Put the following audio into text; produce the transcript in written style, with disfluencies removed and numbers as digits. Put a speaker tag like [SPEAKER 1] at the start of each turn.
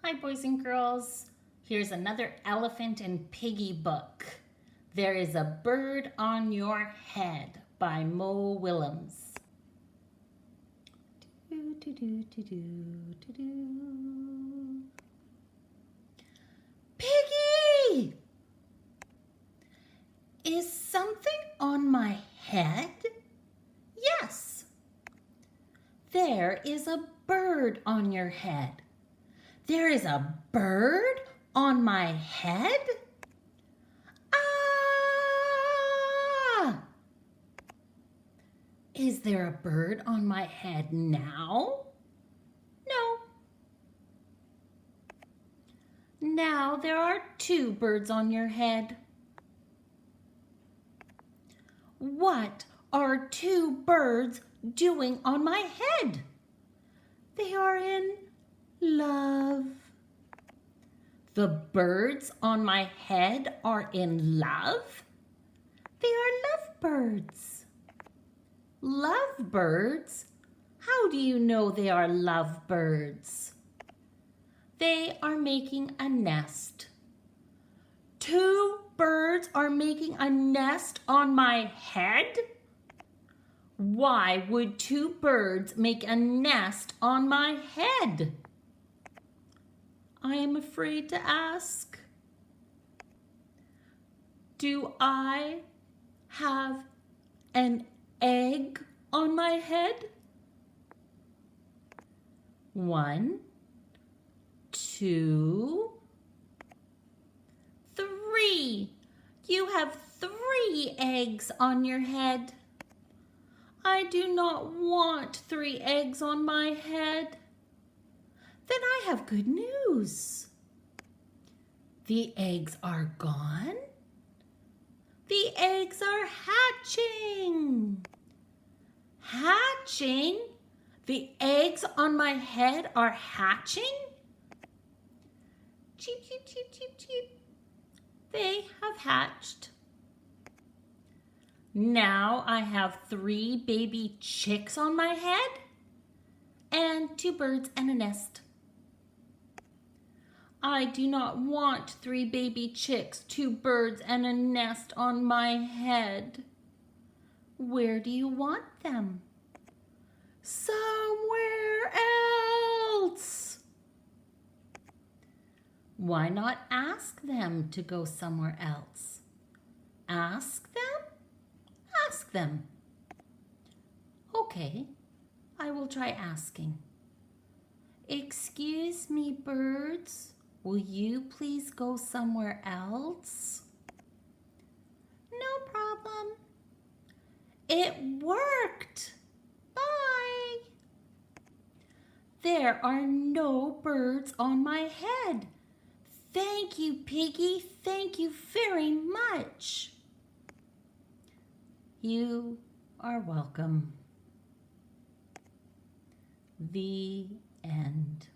[SPEAKER 1] Hi, boys and girls. Here's another Elephant and Piggy book. There is a Bird on Your Head by Mo Willems. Piggy! Is something on my head? Yes. There is a bird on your head. There is a bird on my head? Ah! Is there a bird on my head now? No. Now there are two birds on your head. What are two birds doing on my head? They are in love. The birds on my head are in love? They are lovebirds. Lovebirds? How do you know they are lovebirds? They are making a nest. Two birds are making a nest on my head? Why would two birds make a nest on my head? I am afraid to ask. Do I have an egg on my head? 1, 2, 3. You have 3 eggs on your head. I do not want 3 eggs on my head. Then I have good news. The eggs are gone. The eggs are hatching. Hatching? The eggs on my head are hatching? Cheep, cheep, cheep, cheep, cheep. They have hatched. Now I have 3 baby chicks on my head and 2 birds and a nest. I do not want 3 baby chicks, 2 birds, and a nest on my head. Where do you want them? Somewhere else. Why not ask them to go somewhere else? Ask them? Ask them. Okay, I will try asking. Excuse me, birds. Will you please go somewhere else? No problem. It worked. Bye. There are no birds on my head. Thank you, Piggy. Thank you very much. You are welcome. The end.